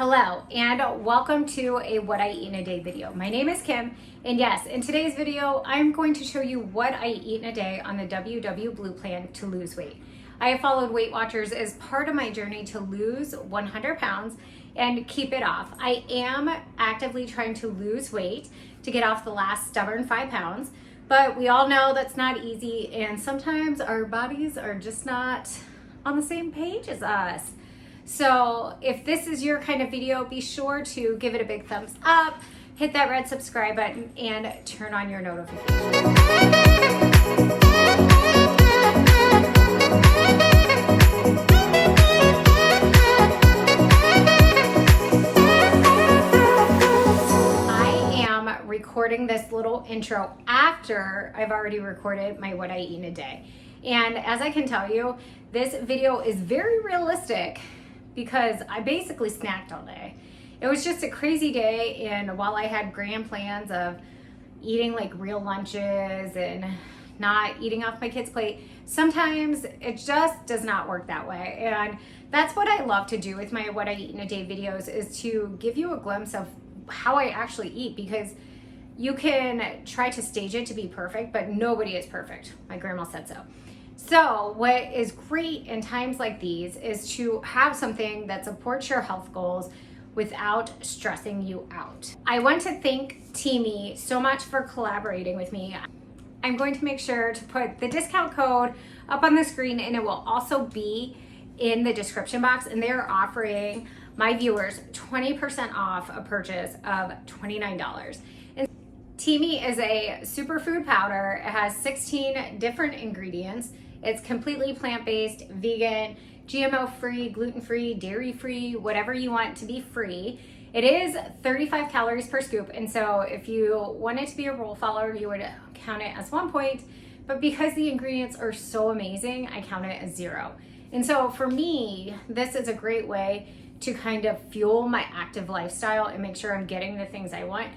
Hello and welcome to a what I eat in a day video. My name is Kim, and yes, in today's video I'm going to show you what I eat in a day on the WW Blue plan to lose weight. I have followed Weight Watchers as part of my journey to lose 100 pounds and keep it off. I am actively trying to lose weight to get off the last stubborn 5 pounds, but we all know that's not easy, and sometimes our bodies are just not on the same page as us. So if this is your kind of video, be sure to give it a big thumbs up, hit that red subscribe button, and turn on your notifications. I am recording this little intro after I've already recorded my what I eat in a day. And as I can tell you, this video is very realistic because I basically snacked all day. It was just a crazy day, and while I had grand plans of eating like real lunches and not eating off my kids' plate, sometimes it just does not work that way. And that's what I love to do with my what I eat in a day videos, is to give you a glimpse of how I actually eat, because you can try to stage it to be perfect, but nobody is perfect. My grandma said so. So what is great in times like these is to have something that supports your health goals without stressing you out. I want to thank TEAMI so much for collaborating with me. I'm going to make sure to put the discount code up on the screen, and it will also be in the description box, and they're offering my viewers 20% off a purchase of $29. And TEAMI is a superfood powder. It has 16 different ingredients. It's completely plant-based, vegan, GMO-free, gluten-free, dairy-free, whatever you want to be free. It is 35 calories per scoop, and so if you wanted to be a rule follower, you would count it as 1 point, but because the ingredients are so amazing, I count it as 0. And so for me, this is a great way to kind of fuel my active lifestyle and make sure I'm getting the things I want.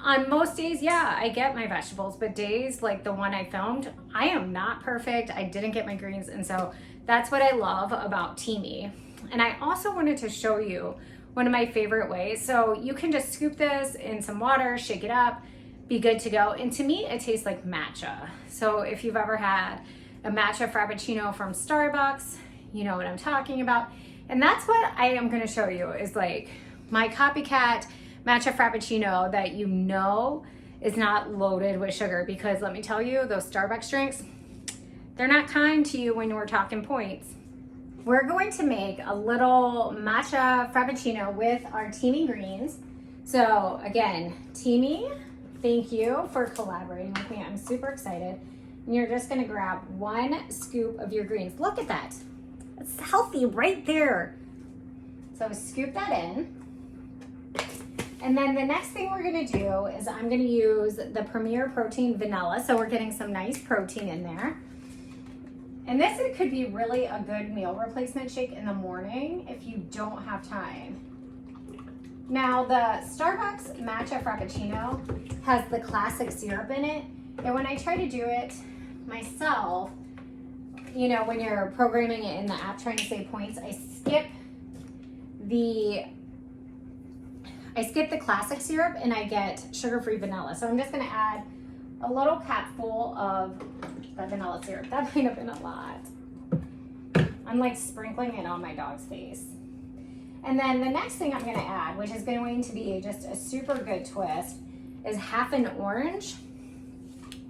On most days, yeah, I get my vegetables, but days like the one I filmed, I am not perfect. I didn't get my greens, and so that's what I love about TEAMI. And I also wanted to show you one of my favorite ways. So you can just scoop this in some water, shake it up, be good to go. And to me, it tastes like matcha. So if you've ever had a matcha frappuccino from Starbucks, you know what I'm talking about. And that's what I am gonna show you, is like my copycat matcha frappuccino that you know is not loaded with sugar, because let me tell you, those Starbucks drinks, they're not kind to you when we're talking points. We're going to make a little matcha frappuccino with our TEAMI greens. So again, TEAMI, thank you for collaborating with me. I'm super excited. And you're just gonna grab 1 scoop of your greens. Look at that. It's healthy right there. So scoop that in. And then the next thing we're gonna do is I'm gonna use the Premier Protein Vanilla. So we're getting some nice protein in there. And this could be really a good meal replacement shake in the morning if you don't have time. Now the Starbucks Matcha Frappuccino has the classic syrup in it. And when I try to do it myself, you know, when you're programming it in the app trying to save points, I skip the classic syrup and I get sugar-free vanilla. So I'm just gonna add a little capful of the vanilla syrup. That might have been a lot. I'm like sprinkling it on my dog's face. And then the next thing I'm gonna add, which is going to be just a super good twist, is half an orange.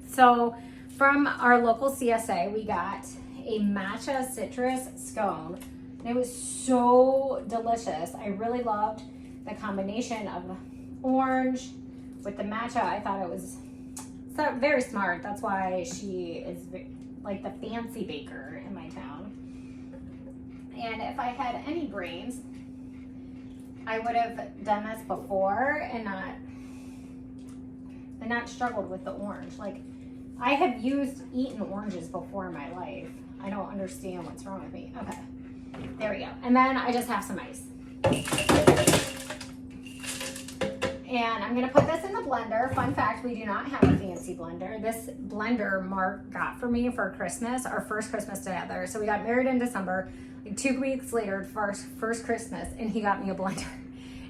So from our local CSA, we got a matcha citrus scone. And it was so delicious. I really loved the combination of orange with the matcha. I thought it was very smart. That's why she is like the fancy baker in my town. And if I had any brains, I would have done this before and not struggled with the orange. Like, I have eaten oranges before in my life. I don't understand what's wrong with me. Okay, there we go. And then I just have some ice. And I'm gonna put this in the blender. Fun fact, we do not have a fancy blender. This blender Mark got for me for Christmas, our first Christmas together. So we got married in December. Like 2 weeks later, first Christmas, and he got me a blender.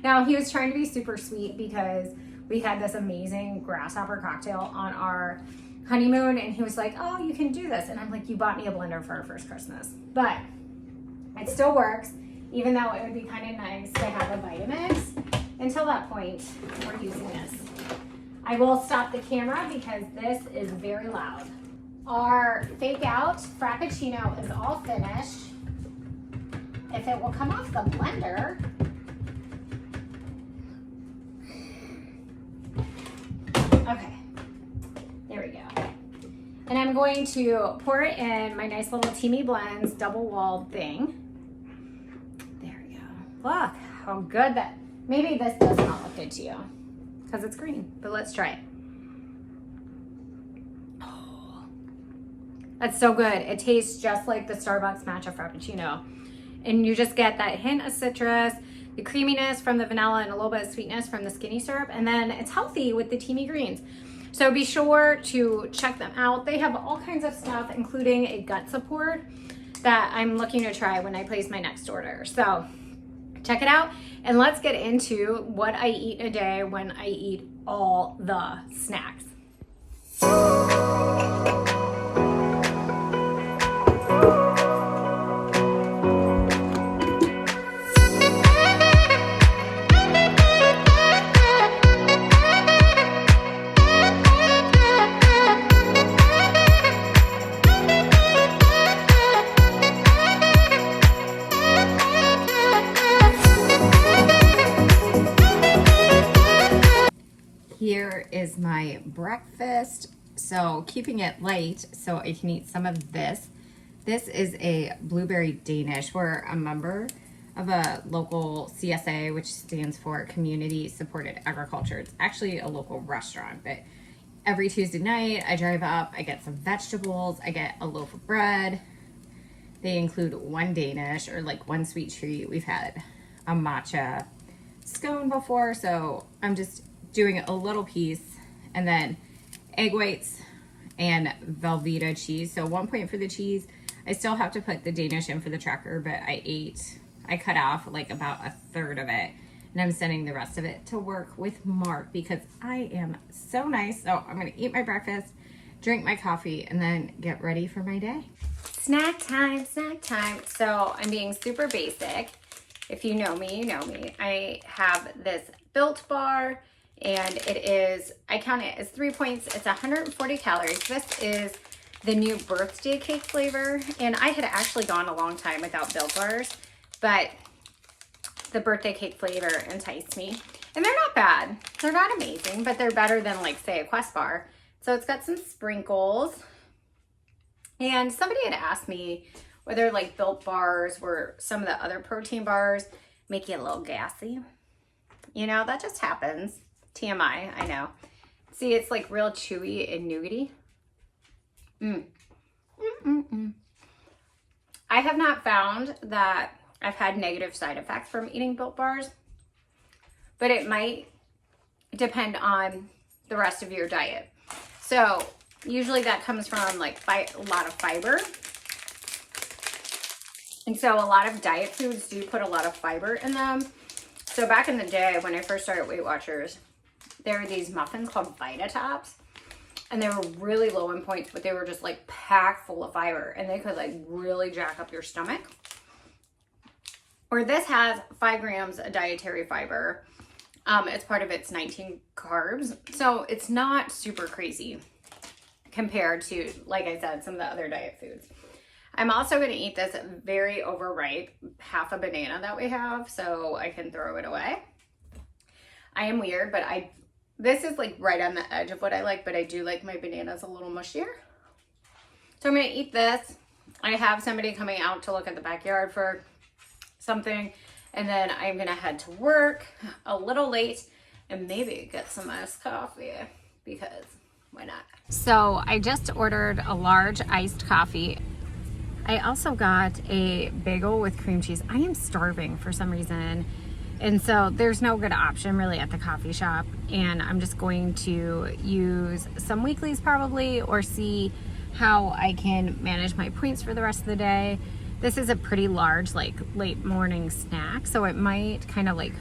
Now, he was trying to be super sweet because we had this amazing grasshopper cocktail on our honeymoon, and he was like, oh, you can do this. And I'm like, you bought me a blender for our first Christmas. But it still works, even though it would be kind of nice to have a Vitamix. Until that point, we're using this. I will stop the camera because this is very loud. Our fake out Frappuccino is all finished. If it will come off the blender. Okay, there we go. And I'm going to pour it in my nice little TEAMI Blends double-walled thing. There we go. Look how good that, maybe this does not look good to you because it's green, but let's try it. Oh, that's so good. It tastes just like the Starbucks Matcha Frappuccino. And you just get that hint of citrus, the creaminess from the vanilla, and a little bit of sweetness from the skinny syrup. And then it's healthy with the TEAMI greens. So be sure to check them out. They have all kinds of stuff, including a gut support that I'm looking to try when I place my next order. So check it out, and let's get into what I eat a day when I eat all the snacks. Here is my breakfast. So keeping it light so I can eat some of this. This is a blueberry Danish. We're a member of a local CSA, which stands for Community Supported Agriculture. It's actually a local restaurant, but every Tuesday night I drive up, I get some vegetables, I get a loaf of bread. They include one Danish or like one sweet treat. We've had a matcha scone before, so I'm just doing a little piece, and then egg whites and Velveeta cheese. So 1 point for the cheese. I still have to put the Danish in for the tracker, but I cut off like about a third of it, and I'm sending the rest of it to work with Mark because I am so nice. So I'm gonna eat my breakfast, drink my coffee, and then get ready for my day. Snack time, snack time. So I'm being super basic. If you know me, you know me. I have this Built bar, and it is, I count it as 3 points. It's 140 calories. This is the new birthday cake flavor. And I had actually gone a long time without Built bars, but the birthday cake flavor enticed me. And they're not bad. They're not amazing, but they're better than like say a Quest bar. So it's got some sprinkles. And somebody had asked me whether like Built bars were some of the other protein bars make you a little gassy. You know, that just happens. TMI, I know. See, it's like real chewy and nougaty. I have not found that I've had negative side effects from eating Built bars, but it might depend on the rest of your diet. So usually that comes from like a lot of fiber. And so a lot of diet foods do put a lot of fiber in them. So back in the day when I first started Weight Watchers, there were these muffins called Vita Tops, and they were really low in points, but they were just like packed full of fiber, and they could like really jack up your stomach. Or this has 5 grams of dietary fiber. It's part of its 19 carbs, so it's not super crazy compared to, like I said, some of the other diet foods. I'm also going to eat this very overripe half a banana that we have, so I can throw it away. I am weird, but this is like right on the edge of what I like, but I do like my bananas a little mushier. So I'm going to eat this. I have somebody coming out to look at the backyard for something, and then I'm going to head to work a little late and maybe get some iced coffee because why not? So I just ordered a large iced coffee. I also got a bagel with cream cheese. I am starving for some reason. And so there's no good option really at the coffee shop. And I'm just going to use some weeklies probably, or see how I can manage my points for the rest of the day. This is a pretty large, like late morning snack. So it might kind of like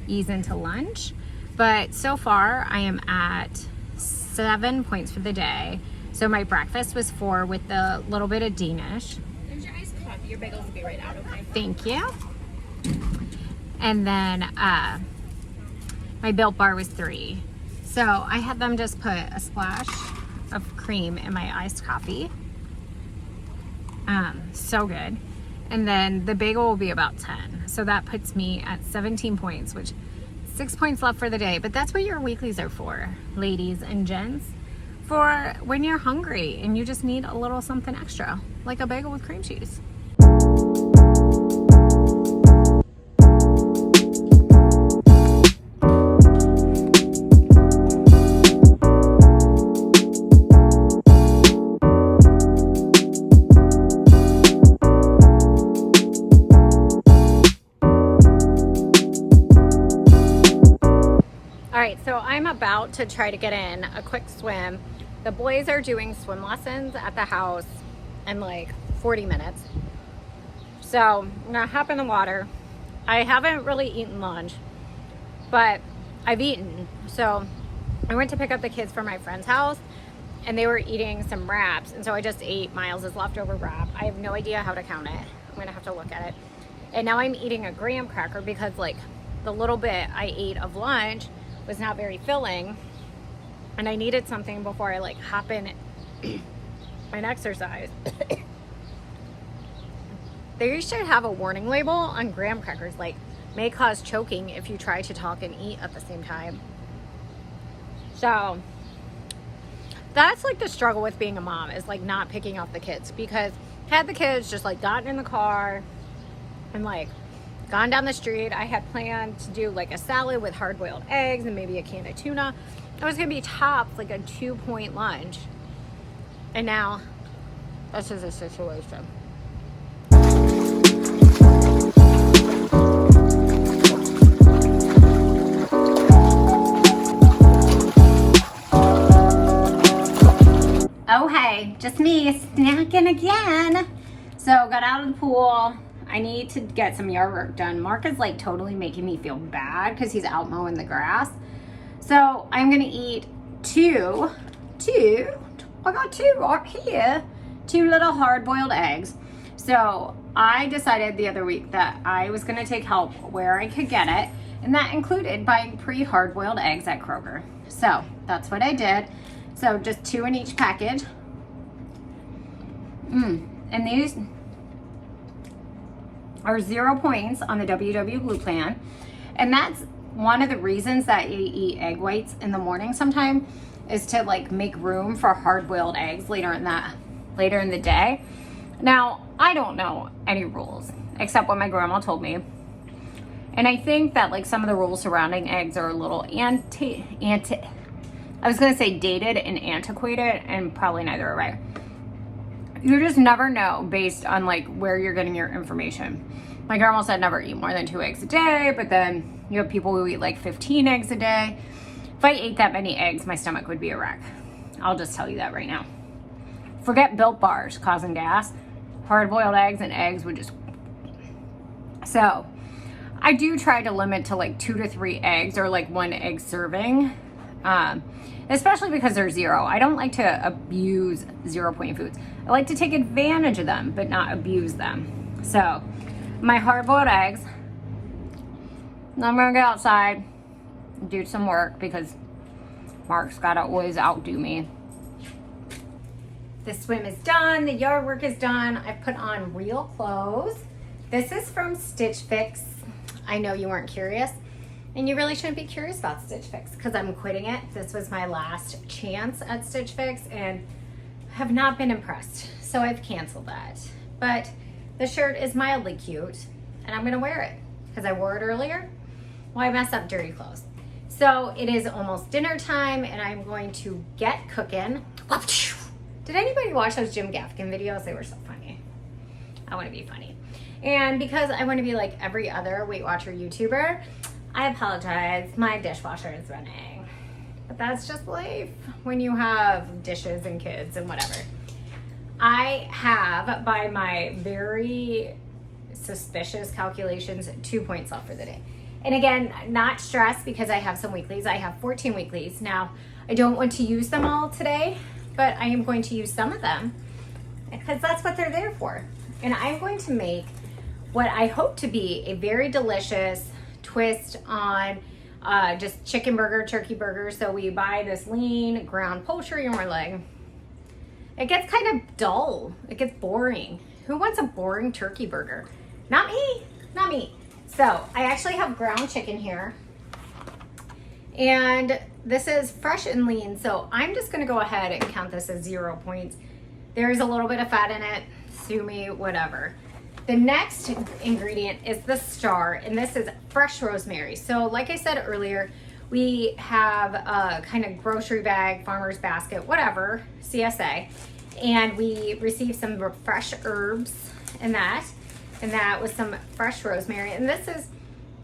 ease into lunch. But so far I am at 7 points for the day. So my breakfast was 4 with a little bit of Danish. There's your iced coffee. Your bagels will be right out, okay? Thank you. And then my Built Bar was 3. So I had them just put a splash of cream in my iced coffee. So good. And then the bagel will be about 10. So that puts me at 17 points, which 6 points left for the day. But that's what your weeklies are for, ladies and gents. For when you're hungry and you just need a little something extra, like a bagel with cream cheese. So I'm about to try to get in a quick swim. The boys are doing swim lessons at the house in like 40 minutes. So I'm gonna hop in the water. I haven't really eaten lunch, but I've eaten. So I went to pick up the kids from my friend's house and they were eating some wraps. And so I just ate Miles's leftover wrap. I have no idea how to count it. I'm gonna have to look at it. And now I'm eating a graham cracker because like the little bit I ate of lunch was not very filling, and I needed something before I like hop in and exercise. They should have a warning label on graham crackers, like may cause choking if you try to talk and eat at the same time. So that's like the struggle with being a mom, is like not picking up the kids, because had the kids just like gotten in the car and like gone down the street, I had planned to do like a salad with hard-boiled eggs and maybe a can of tuna. It was gonna be topped like a 2-point lunch. And now this is a situation. Oh hey, just me snacking again. So got out of the pool. I need to get some yard work done. Mark is like totally making me feel bad because he's out mowing the grass. So I'm gonna eat two, I got 2 right here, 2 little hard-boiled eggs. So I decided the other week that I was gonna take help where I could get it, and that included buying pre-hard-boiled eggs at Kroger. So that's what I did. So just 2 in each package. And these are 0 points on the WW Blue plan. And that's one of the reasons that you eat egg whites in the morning sometime, is to like make room for hard-boiled eggs later in the day. Now, I don't know any rules except what my grandma told me. And I think that like some of the rules surrounding eggs are a little I was gonna say dated and antiquated, and probably neither are right. You just never know based on like where you're getting your information. My grandma said never eat more than 2 eggs a day, but then you have people who eat like 15 eggs a day. If I ate that many eggs, my stomach would be a wreck. I'll just tell you that right now. Forget Built Bars causing gas. Hard-boiled eggs and eggs would just... So I do try to limit to like 2 to 3 eggs, or like 1 egg serving. Especially because they're 0. I don't like to abuse 0-point foods. I like to take advantage of them, but not abuse them. So my hard-boiled eggs, now I'm gonna go outside and do some work because Mark's gotta always outdo me. The swim is done, the yard work is done. I put on real clothes. This is from Stitch Fix. I know you weren't curious, and you really shouldn't be curious about Stitch Fix because I'm quitting it. This was my last chance at Stitch Fix and have not been impressed, so I've canceled that. But the shirt is mildly cute, and I'm gonna wear it because I wore it earlier. Well, I messed up dirty clothes. So it is almost dinner time, and I'm going to get cooking. Did anybody watch those Jim Gaffigan videos? They were so funny. I want to be funny. And because I want to be like every other Weight Watcher YouTuber, I apologize. My dishwasher is running. But that's just life when you have dishes and kids and whatever. I have, by my very suspicious calculations, 2 points left for the day. And again, not stressed because I have some weeklies. I have 14 weeklies. Now, I don't want to use them all today, but I am going to use some of them because that's what they're there for. And I'm going to make what I hope to be a very delicious twist on just chicken burger, turkey burger. So we buy this lean ground poultry and we're like, it gets kind of dull. It gets boring. Who wants a boring turkey burger? Not me, not me. So I actually have ground chicken here. And this is fresh and lean. So I'm just gonna go ahead and count this as 0 points. There's a little bit of fat in it, sue me, whatever. The next ingredient is the star, and this is fresh rosemary. So like I said earlier, we have a kind of grocery bag, farmer's basket, whatever, CSA, and we received some fresh herbs in that, and that was some fresh rosemary. And this is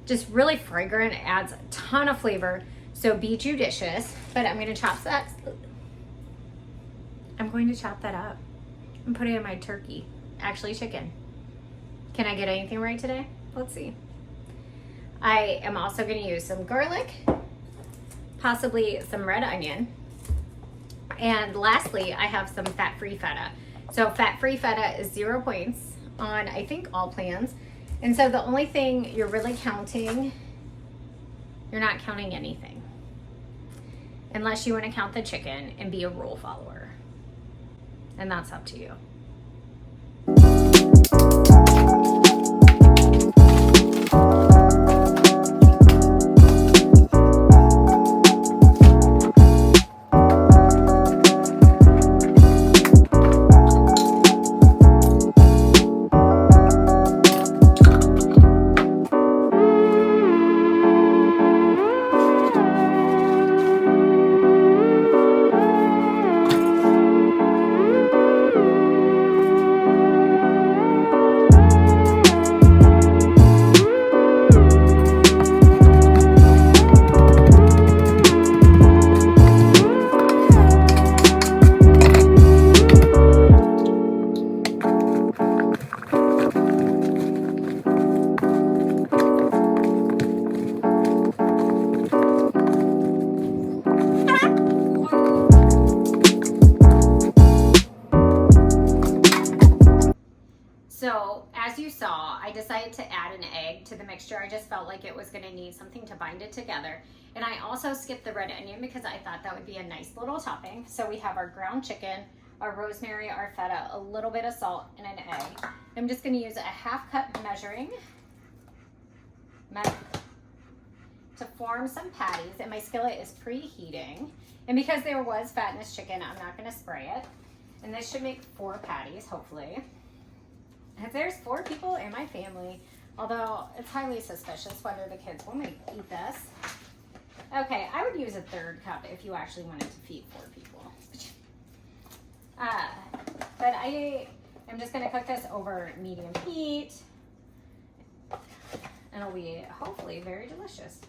just really fragrant, adds a ton of flavor. So be judicious, but I'm going to chop that. I'm going to chop that up and put it in my turkey, actually chicken. Can I get anything right today? Let's see. I am also going to use some garlic, possibly some red onion. And lastly, I have some fat-free feta. So fat-free feta is 0 points on, I think, all plans. And so the only thing you're really counting, you're not counting anything. Unless you want to count the chicken and be a rule follower. And that's up to you. So as you saw, I decided to add an egg to the mixture. I just felt like it was going to need something to bind it together. And I also skipped the red onion because I thought that would be a nice little topping. So we have our ground chicken, our rosemary, our feta, a little bit of salt, and an egg. I'm just going to use a 1/2 cup measuring to form some patties. And my skillet is preheating. And because there was fat in this chicken, I'm not going to spray it. And this should make 4 patties, hopefully. If there's 4 people in my family, although it's highly suspicious whether the kids will eat this. Okay, I would use a 1/3 cup if you actually wanted to feed 4 people. But I am just going to cook this over medium heat. And it'll be hopefully very delicious.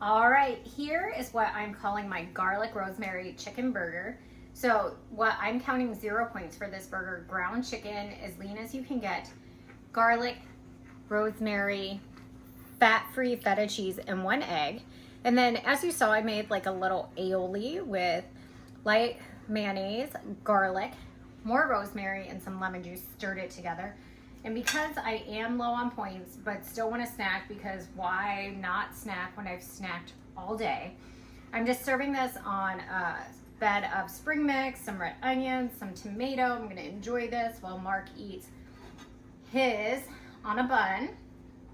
All right, here is what I'm calling my garlic rosemary chicken burger. So what I'm counting 0 points for this burger. Ground chicken, as lean as you can get, garlic, rosemary, fat-free feta cheese, and 1 egg. And then as you saw, I made like a little aioli with light mayonnaise, garlic, more rosemary and some lemon juice, stirred it together. And because I am low on points, but still want to snack, because why not snack when I've snacked all day? I'm just serving this on a bed of spring mix, some red onions, some tomato. I'm going to enjoy this while Mark eats his on a bun.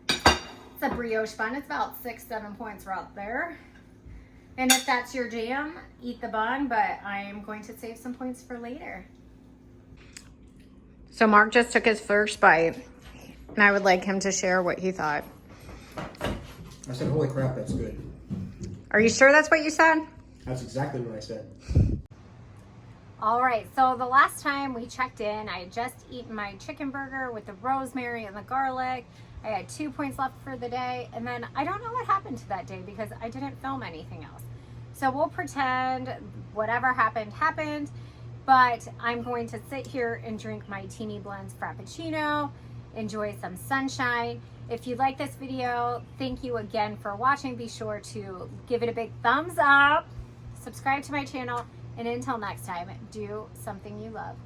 It's a brioche bun. It's about 6-7 points right there. And if that's your jam, eat the bun, but I am going to save some points for later. So Mark just took his first bite, and I would like him to share what he thought. I said, holy crap, that's good. Are you sure that's what you said? That's exactly what I said. All right, so the last time we checked in, I had just eaten my chicken burger with the rosemary and the garlic. I had 2 points left for the day, and then I don't know what happened to that day because I didn't film anything else. So we'll pretend whatever happened, happened. But I'm going to sit here and drink my TEAMI Blends Frappuccino, enjoy some sunshine. If you like this video, thank you again for watching. Be sure to give it a big thumbs up, subscribe to my channel, and until next time, do something you love.